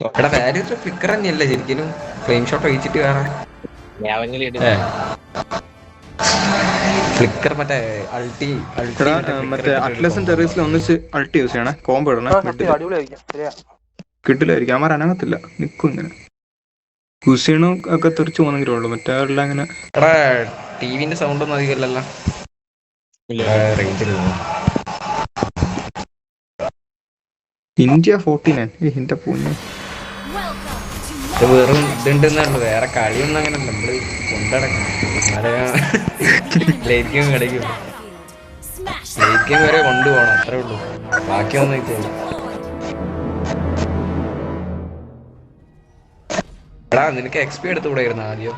എടാ value flicker തന്നെയല്ലേ ശരിക്കും ഫ്ലെയിം ഷോട്ട് ഒഴിച്ചിട്ട് വേറെ ഫ്ലിക്കർ മറ്റേ അൾട്ടി അൾട്ടി മറ്റേ അറ്റ്ലസും ടെറീസിലും ഒന്നിച്ച് അൾട്ടി യൂസ് ചെയ്യണേ. കോംബോ ഇടണേ. കിട്ടില്ലായിരിക്കും. അവന്മാർ അനങ്ങത്തില്ല, നിക്കും ഇങ്ങനെ. കുസീണും ഒക്കെ തെറിച്ചു പോകുന്നെങ്കിലേ ഉള്ളൂ, മറ്റേ എല്ലാം ഇങ്ങനെ. എടാ ടിവിന്റെ സൗണ്ട് ഒന്നും അധികമല്ലല്ലോ. ഇന്ത്യ 49 എന്റെ പൊന്നെ. ഇത് വെറും ഇതുണ്ടെന്നുള്ളു, വേറെ കളിയൊന്നും അങ്ങനെ നമ്മള് കൊണ്ടടക്കണം. ലൈറ്റ് ഗെയിം കളിക്കും, ലൈറ്റ് ഗെയിം വരെ കൊണ്ടുപോകണം, അത്രേ ഉള്ളൂ. ബാക്കിയൊന്നും ഇല്ല. എടാ നിനക്ക് എക്സ്പി എടുത്തുകൂടായിരുന്നു ആദ്യം?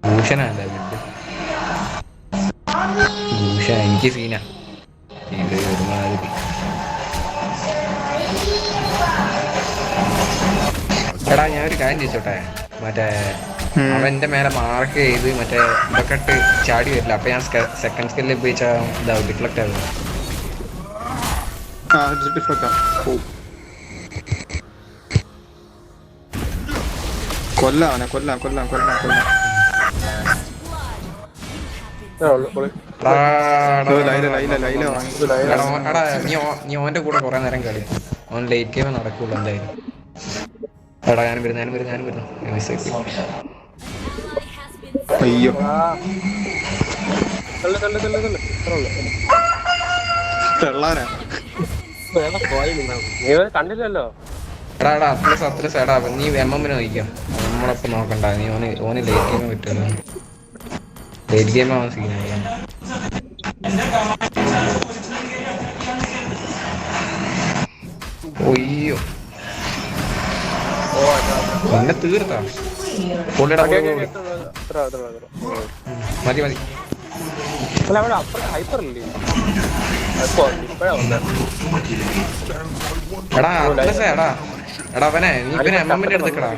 ഭൂഷണല്ല ഭൂഷ, എനിക്ക് സീനാ ഇത് ഒരുമാതിരി. എടാ ഞാനൊരു കാര്യം ചോദിച്ചോട്ടെ, മറ്റേ അവന്റെ മേലെ മാർക്ക് ചെയ്ത് മറ്റേ ഇതൊക്കെ ഇട്ട് ചാടി വരില്ല, അപ്പൊ ഞാൻ സെക്കൻഡ് സ്കില്ലിൽ ഉപയോഗിച്ചാൽ ഇതാവും, ഡിഫ്ലക്റ്റ് ആവും. കൊല്ലാം കൊല്ലാം കൊല്ലാം കൊല്ലാം കൊല്ലാം. നീ ഓന്റെ കൂടെ കൊറേ നേരം കളി, ഓൻ ലേറ്റ് ഗെയിം നടക്കുള്ളൂ എന്തായാലും. എടാ ഞാനും വരുന്നു. അയ്യോ കണ്ടില്ലല്ലോ. എടാ അത്ലസ് എടാ നീ എമ്മിനെ നോക്കാം, നമ്മളപ്പം നോക്കണ്ട. നീ ഓന് ലേറ്റ് ഗെയിം പറ്റുമല്ലോ, ലേറ്റ് ഗെയിം ആവാൻ സീനായി. ഒയ്യോ പിന്നെ തീർത്താ മതി. എടാ അത്ലസ് എടാ അവനെ നീ പിന്നെ എമ്മിന്റെ അടുത്തേക്കടാ.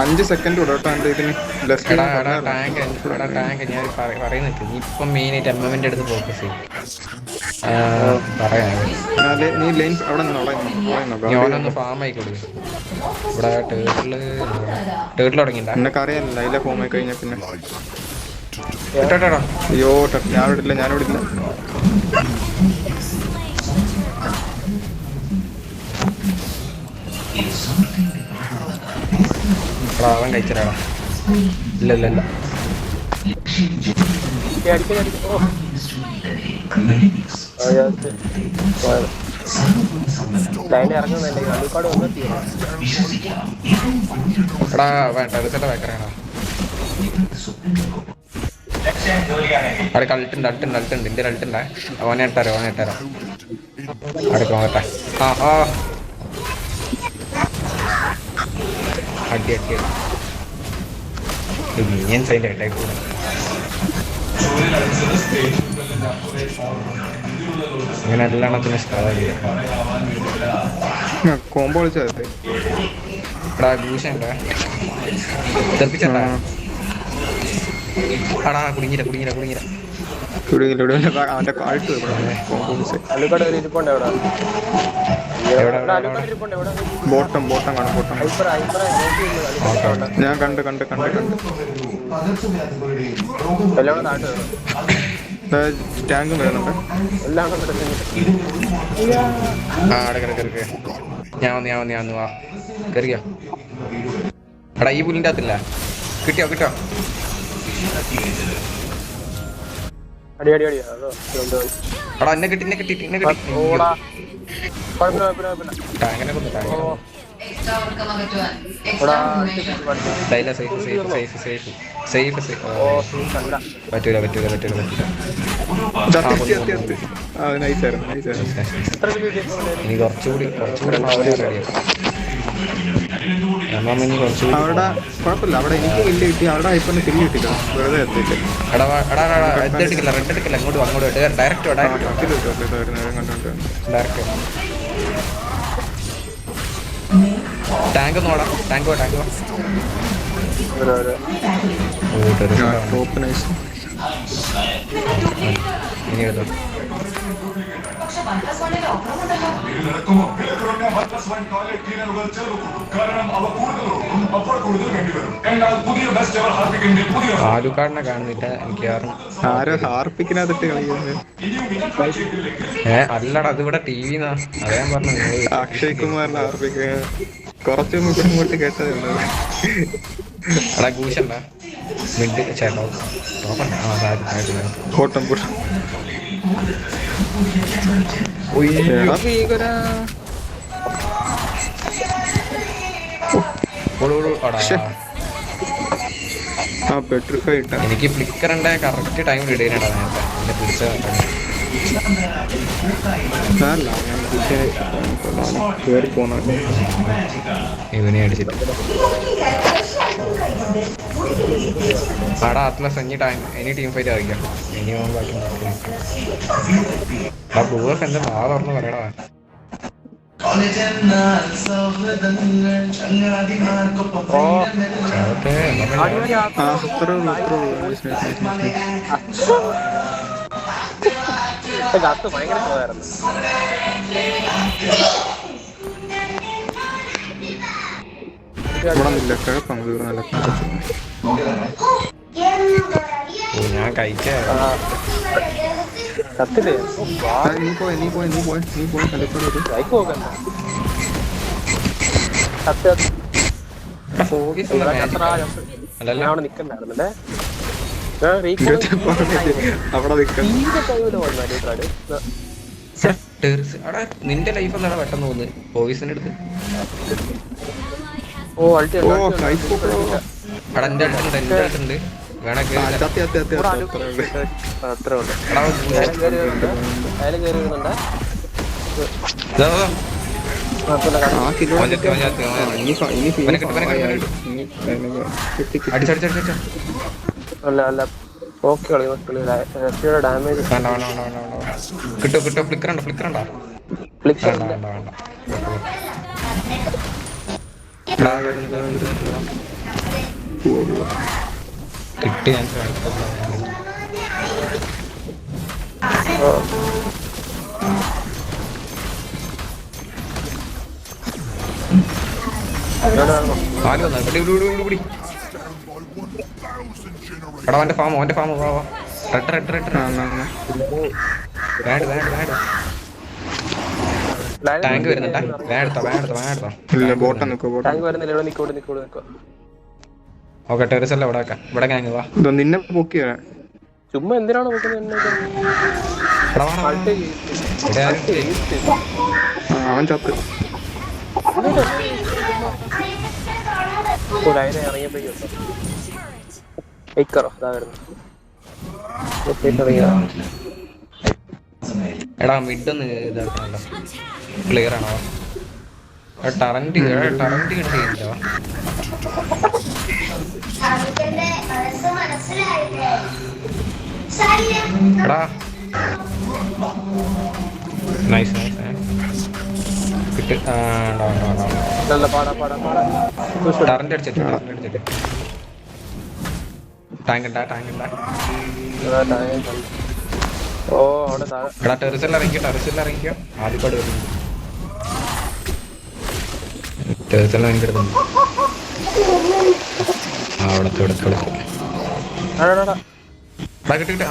അഞ്ച് സെക്കൻഡ് ടാങ്ക് ഞാൻ പറയുന്നിട്ട് നീ ഇപ്പം മെയിനായിട്ട് എമ്മിന്റെ അടുത്ത് ഫോക്കസ് ചെയ്യും. ഞാനൊന്ന് ഫാം ആയിക്കോളൂ. ഇവിടെ ടേട്ടിൽ തുടങ്ങിണ്ട എന്നൊക്കെ അറിയാനില്ല. അതിലെ ഫോം ആയി കഴിഞ്ഞാൽ പിന്നെ കേട്ടോടാ. അയ്യോ ഞാനിവിടില്ല. അവൻ കഴിച്ചടാ. ഇല്ല എടാ വേണ്ട റിസൾട്ട് വെക്കണേടാ. അവിടെ അൾട്ടുണ്ട് എന്റെ അൾട്ടുണ്ടേ. ഓനെ ഇട്ടാരോ അടുക്ക നോക്കട്ടെ. അടി മിനിയൻസ് അതിൻ്റെ അറ്റാക്ക് കൂടെ. അങ്ങനെ എല്ലാത്തിനും ഇഷ്ടമായി. കോമ്പോ കളിച്ചത് എടാ ഭൂഷണ്ട തെറിപ്പിച്ചടാ. എടാ കുടുങ്ങിര അവന്റെ കാഴ്ച ബോട്ടം കാണും. ഞാൻ കണ്ട് ടാങ്കും വരുന്നുണ്ട്. ഞാൻ വന്ന് വാ കയറിയോ. എടാ ഈ പുല്ലിൻ്റെ അകത്തില്ല. കിട്ടിയോ എടാ എന്നെ കിട്ടി ടാങ്കിനെ കൊന്നു. പറ്റൂല. ഇനി കുറച്ചുകൂടി റെഡിയാക്കും. ഇനി കുറച്ചുകൂടി അവിടെ കുഴപ്പമില്ല, അവിടെ എനിക്ക് കില്ല് കിട്ടി, അവിടെ ഹൈപ്പറിന് കില്ല് കിട്ടില്ല, വെറുതെ എത്തിയിട്ട് ഇത് എടുക്കില്ല, റെഡ് എടുക്കില്ല, അങ്ങോട്ട് ഡയറക്റ്റ് ഡയറക്റ്റ് ടാങ്ക് നോടാ, ടാങ്ക് ഇനി എടുത്തോ. ആലുക്കാടിനെ കാണുന്നില്ല എനിക്ക് ആരോ ഹാർപ്പിക്കിനകത്തിട്ട് കളിക്കുന്നത്. അല്ലടാ, അതിവിടെ ടി വിന്നാ, അതേ ഞാൻ പറഞ്ഞു. അക്ഷയ് കുമാറിനെ ഹാർപ്പിക്ക കുറച്ച് ഇങ്ങോട്ട് കേട്ടത് എടാ ഗൂശണ്ട മിഡ് ചേട്ടോ കോട്ടം പുറ പെട്രിഫൈ ഇട്ട എനിക്ക് ഫ്ലിക്കറിന്റെ കറക്റ്റ് ടൈം ഇടേനടാ നേരത്തെ എന്നെ പിടിച്ച കയറി പോന്ന ഇവനെ അടിച്ചിട്ട് ആടാ അത്ലസ് ഇനി ടീം ഫൈറ്റ് അറിയിക്കാം. ഇനി ബ്ലൂഫ് എന്റെ വാ തുറന്ന് പറയടാ. ഞാൻ കഴിച്ച നിന്റെ ലൈഫ് എന്താണ് പെട്ടെന്ന് തോന്നുന്നത് പോയിസിന്റെ അടുത്ത്. അവിടെ എന്റെ അടുത്തുണ്ട് വേണക്ക് കിട്ടോ ഫ്ലിക്കറുണ്ടോ കിട്ടി. ഞാൻ എടാ അവന്റെ ഫാമോ ടാങ്ക് വരുന്നുണ്ടാ വേണ്ടെടുത്തോ. ഓക്കെ ടെറസ് അല്ല ഇവിടെ ഗാങ് വാ. നിന്നെ പൊക്കിയ ചുമ്മാ എന്തിനാണ് അവൻ ചത്ത് എടാ മിഡ് ഒന്ന് ഇതാക്കണല്ലോ. ക്ലിയർ ആണോ? ടറന്റ് കിട്ടിയില്ലോ. എടാ നൈസ് കിട്ട്. ടറന്റ് അടിച്ചിട്ട് ടാങ്ക് ഉണ്ടാ. എടാ ടെറസിൽ ഇറങ്ങിക്കോ. ആദ്യപ്പാട് വരുന്നുണ്ട് ടെറസിൽ എൻ്റെ അടുത്തുണ്ട്. ഇവിടെ കിട്ടിട്ട്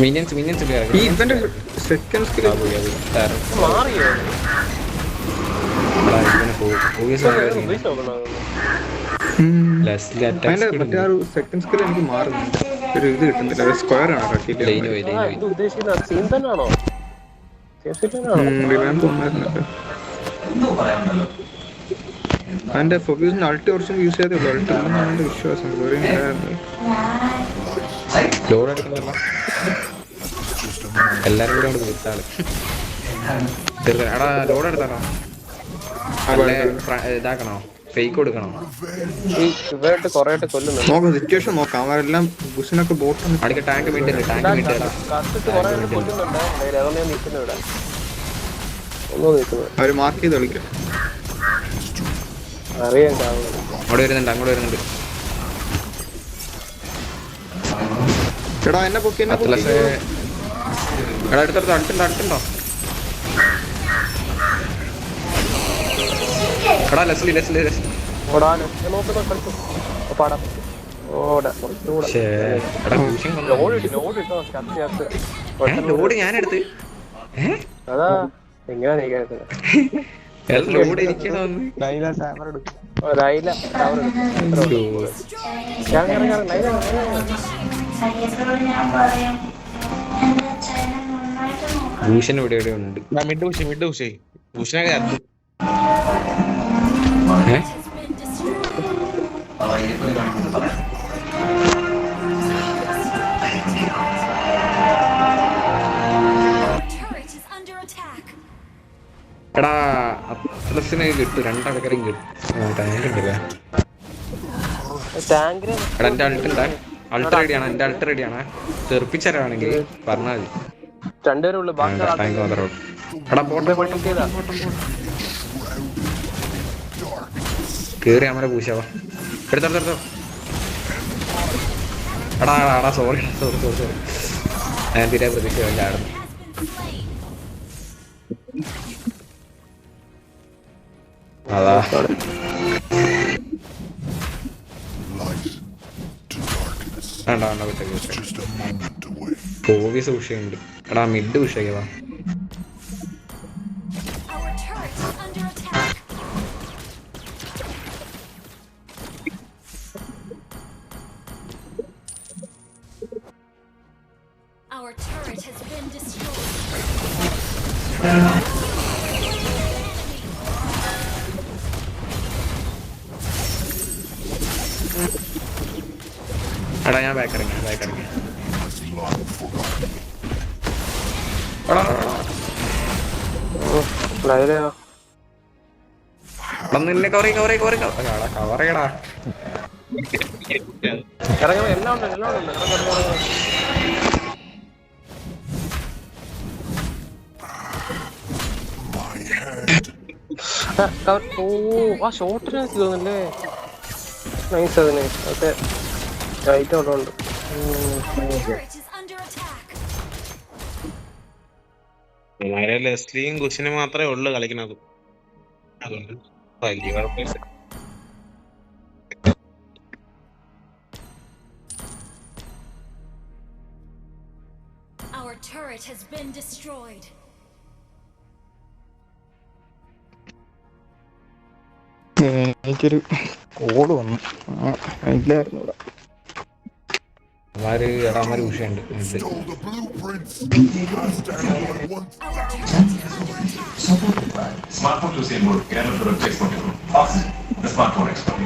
മിനിയൻസ് സെക്കൻഡ് സ്കിൽ മറ്റേ ആ സെക്കൻഡ് സ്കിൽ എനിക്ക് മാറുന്നുണ്ട്. ഒരു ഇത് കിട്ടുന്നില്ല. സ്ക്വയർ ആണ് ഉദ്ദേശിക്കുന്ന സീൻ തന്നെയാണോ? റിവാൻ തോന്നുന്നുണ്ട്. അതിന്റെ ഫൊക്യൂസിന് അൾട്ടി കുറച്ചും യൂസ് ചെയ്തേ ഉള്ളൂ. അൾട്ടി ഇല്ലെന്നാണ് എന്റെ വിശ്വാസം. വേറെ ഉണ്ടായിരുന്നു. ലോഡ് എടുക്കുന്നല്ലോ എല്ലാരും കൂടെ കൊണ്ട് വിട്ടാള് എടാ ലോഡ് എടുത്താണോ അല്ലേ ഇതാക്കണോ ഫേക്ക് കൊടുക്കണോ? നോക്കാം സിറ്റുവേഷൻ നോക്കാം. അവരെല്ലാം ബുഷിനൊക്കെ ബോട്ടാണ്. അടിക്ക ടാങ്ക് മിണ്ടില്ല ടാങ്ക് മിണ്ടില്ല അവര് മാർക്ക് ചെയ്ത് കളിക്കാം. അങ്ങോട്ട് വരുന്നുണ്ട് എടാ എന്നെ പൊക്കി എന്നെ പൊക്കി. എടാ അടുത്തടുത്ത് അടുത്തുണ്ടോ എടാ ലെസ്ലി ലോഡ് ഞാനെടുത്ത് ലോഡ് ഇരിക്കണോന്ന് ഭൂഷൺ ഇവിടെ എവിടെ ഉണ്ട്. എടാ അത്ലസിന് കിട്ടും, രണ്ടാൾക്കാരും കിട്ടും. ടാങ്ക് ഉണ്ടല്ലേ എടാ എന്റെ അൾട്ട് റെഡിയാണ്. എന്റെ അൾട്ട് റെഡിയാണ്. തെറിപ്പിച്ചരാണെങ്കിൽ പറഞ്ഞാൽ മതി. ടാങ്ക് മാത്രമേ ഉള്ളൂ. എടാ പോട്ടെ കേറി അമ്മ പൂശാവാ എടുത്തോ. എടാ സോറി ഞാൻ തീരെ പ്രതീക്ഷയില്ലായിരുന്നു. അതാ വേണ്ട പോവീസ് ഉഷയുണ്ട്. എടാ mid ഉഷയവാ. Our turret has been destroyed. എടാ ഞാൻ ബാക്ക് ഇറങ്ങി നിന്നെ കവറേടാ ഷോട്ടിന് തോന്നല്ലേ നൈസ്. അതിന് അതൊക്കെ റൈറ്റ് ഉണ്ട്. ലെസ്ലിയും കുശിനും മാത്രമേ ഉള്ളു കളിക്കുന്നത്. അതുകൊണ്ട് വലിയ കുഴപ്പമില്ല. Our turret has been destroyed. എനിക്കൊരു കോഡ് വന്നു. ഇല്ലായിരുന്നു ഇവിടെ. എടാമാര് ഉഷയുണ്ട്. Smartphone to same board. Can I checkpoint? The smartphone expert.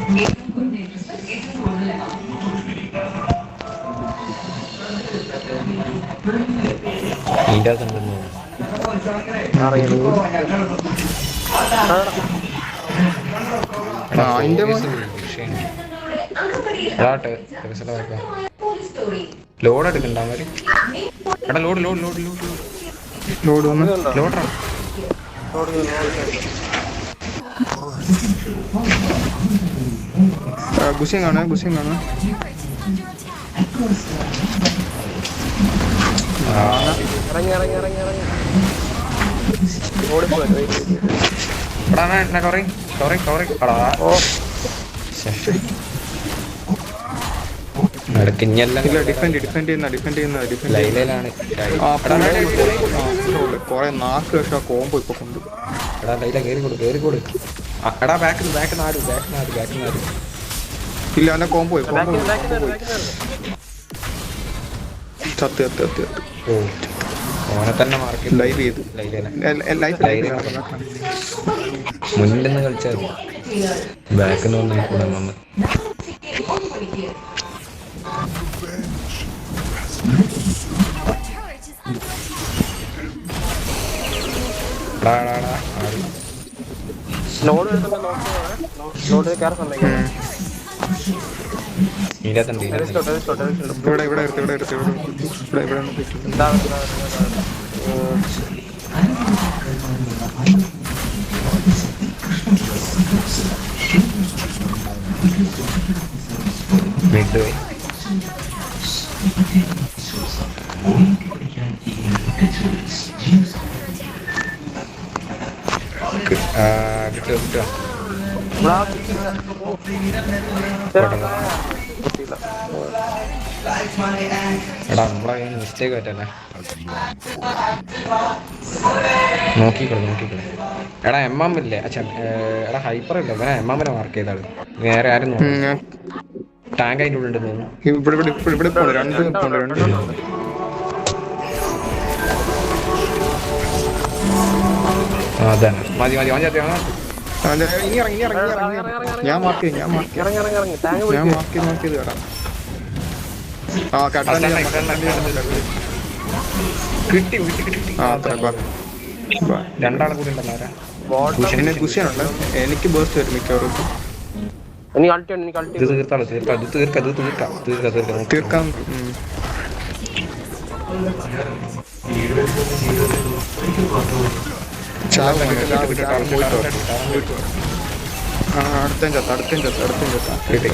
ഇതിൻ്റെ അകത്തുണ്ടെന്ന് ലോഡ് എടുക്കണ്ട അവര്. എടാ ലോഡ് വന്ന് ലോഡാ. ബുഷിങ് ആണ്. ലൈലയിലാണ് കൊറേ നാക്ക് പക്ഷെ കോമ്പോ ഇപ്പൊ കൊണ്ട്. എടാ ലൈല കേറി കൊടു. എടാ ബാക്ക് നാട്. ഇല്ല അവന്റെ കോമ്പോ ചത്ത്. ഓ ഓനെ തന്നെ മാർക്ക് ലൈവ് ചെയ്തു ലൈഫ് മുന്നിൽ നിന്ന് കളിച്ചാൽ ബാക്കിൽ നിന്ന് കൂടെ വന്ന് Turret is under attack. Load load കയറി സമ്മതിക്കാം ഇതിനകത്തുണ്ട് ഇവിടെ ഇവിടെ എടുത്ത് ഇവിടെ എടുത്ത് ഇവിടെ ഇവിടെ മിഡ് കിട്ടുക എടാ നമ്മളെ മിസ്റ്റേക്ക് പറ്റല്ലേ നോക്കിക്കളെ എടാ എം ഇല്ലേ അച്ഛാ എടാ ഹൈപ്പർ ഇല്ല ഇവനെ എമ്മിനെ മാർക്ക് ചെയ്താണ് വേറെ ആരും ടാങ്ക് അതിൻ്റെ ഉള്ളിൽ തോന്നുന്നു ഇവിടെ പോണ് രണ്ട് അതെ മതി അവൻ ചത്തി ഇനി ഇറങ്ങി ഞാൻ മാർക്ക് ചെയ്ത് കേടാ കിട്ടി ആ രണ്ടാളെ കൂടി ഉണ്ടല്ലോ പിന്നെ കുശിയാണുണ്ട് എനിക്ക് ബേസ്റ്റ് വരും മിക്കവാറും ഇത് തീർക്കാം അടുത്ത കിട്ടി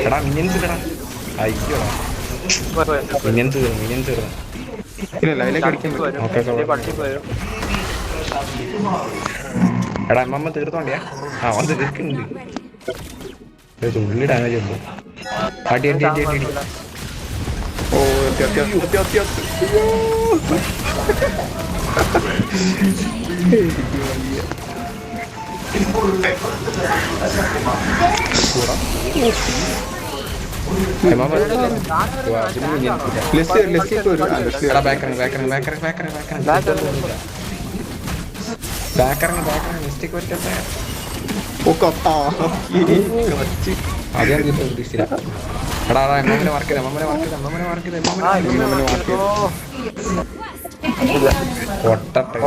എടാ മിനിയൻസ് ഇല്ലടാ അയ്യോ മിനിയൻസ് തീർന്നു ഇല്ല ലൈലേക്ക് അടിക്കാൻ എടാ അമ്മ തീർത്തോണ്ടിയാ അവൻ തീർക്കുന്നുണ്ട് ഉള്ളി ഡാമേജ് ഉണ്ട് അടി ഓ മിസ്റ്റേക്ക് പറ്റട്ടെ ആദ്യം എടാ എമ്മനെ മാർക്ക് ചെയ്ത് പൊട്ടട്ടെ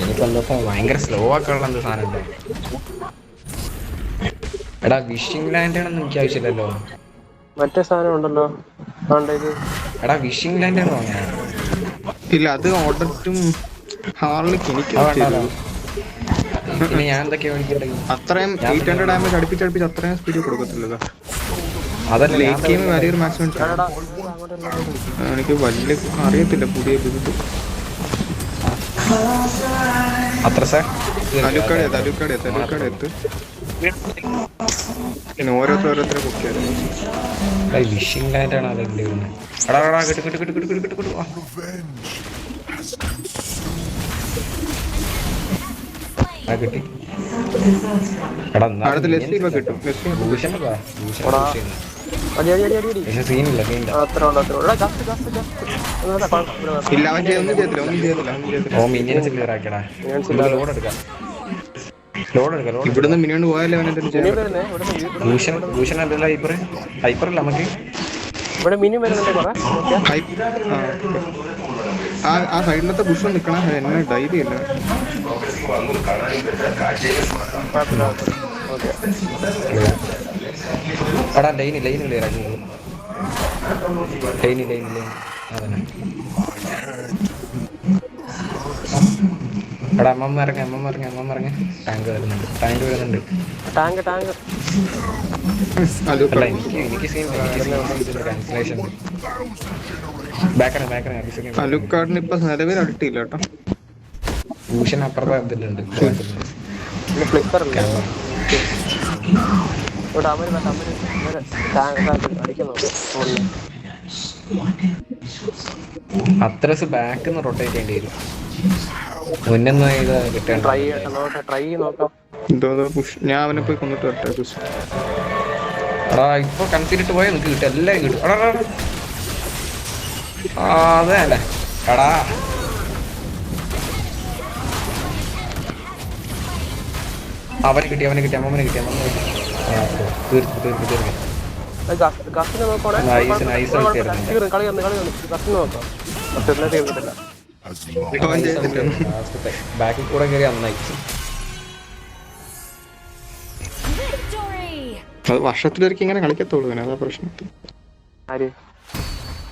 എനിക്കെന്താ ഭയങ്കര സ്ലോ ആക്കാനുള്ള എന്ത് സാധനം ഉണ്ടോ എടാ വിഷിംഗ് ലാൻഡാണെന്ന് എനിക്ക് ആവശ്യമില്ലല്ലോ മറ്റേ സാധനം ഉണ്ടല്ലോ എടാ വിഷിംഗ് ലാൻഡാണ് വാങ്ങാ ഇല്ല അത് ഓർഡറും ഹാളിലേക്ക് എനിക്ക് പിന്നെ ഞാൻ എന്തൊക്കെയാ മേടിക്കണ്ടേ അത്രയും 800 ഡാമേജ് അടുപ്പിച്ച് അത്രയും സ്പീഡ് കൊടുക്കത്തില്ലല്ലോ അതല്ല വലിയൊരു മാക്സിമം എനിക്ക് വലിയ അറിയത്തില്ല പുതിയ ഇത് അത്ര സാർ തലൂക്കാട് എത്ത് പിന്നെ ഓരോരുത്തരെ കുക്കിയായിരുന്നു വിഷിംഗ് ലാൻഡാണ് അതെന്റെ എടാ കിട്ടു കിട്ടി എടാ അടുത്ത ലെസ്സി ഇപ്പൊ കിട്ടും സീനില്ല ഇല്ല അവൻ ഒന്നും ചെയ്യത്തില്ല ഓ മിനിയൻസ് ക്ലിയർ ആക്കിയടാ ലോഡ് എടുക്കാം ഇവിടുന്ന് മിനിയോണ്ട് പോയാലേ അവൻ എന്തെങ്കിലും ചെയ്യാൻ ഭൂഷൺ അല്ലല്ലോ ഹൈപ്പർ അല്ല നമുക്ക് ഇവിടെ മിനി വരുന്നുണ്ട് ആ സൈഡിലത്തെ ബുഷ് നിക്കണം എന്നെ ഡൈലി ഇല്ല എടാ ലൈൻ ക്ലിയർ ആക്കി ലൈൻ അതന്നെ എടാ അമ്മ ഇറങ്ങ ടാങ്ക് വരുന്നുണ്ട് അല്ല എനിക്ക് സീൻ ക്യാൻസലേഷൻ അലുക്കാടിന് ഇപ്പൊ നിലവിൽ അടുത്തില്ല കേട്ടോ ഭൂഷൺ അപ്പുറത്തെ ഇതിലുണ്ട് ഇവിടെ അവര് അടിക്കാൻ നോക്കും അത്രസ് ബാക്ക് നിന്ന് റൊട്ടേറ്റ് ചെയ്യേണ്ടി വരും. മുന്നൊന്നും ഇത് കിട്ടേണ്ട. ട്രൈ നോക്കാം. എന്തോ പുഷ്. ഞാൻ അവനെ പോയി കൊന്നിട്ട് വരട്ടെ പുഷ്. എടാ ഇപ്പൊ കൺസിഡറിട്ട് പോയാൽ നിനക്ക് കിട്ടും, എല്ലാം കിട്ടും. എടാ അതെ അല്ലേ എടാ. അവനെ കിട്ടി അമ്മനെ കിട്ടി. തീർത്ത് ഗസ്റ്റിനെ നോക്കുവാണെ കളി ഗസ്റ്റിനെ നോക്കാം. തീർന്നിട്ടില്ല. ബാക്കിൽ കൂടെ കയറി നന്നായി. അത് വർഷത്തിലൊരിക്കൽ ഇങ്ങനെ കളിക്കത്തുള്ളൂ, അതാ പ്രശ്നം. ആര്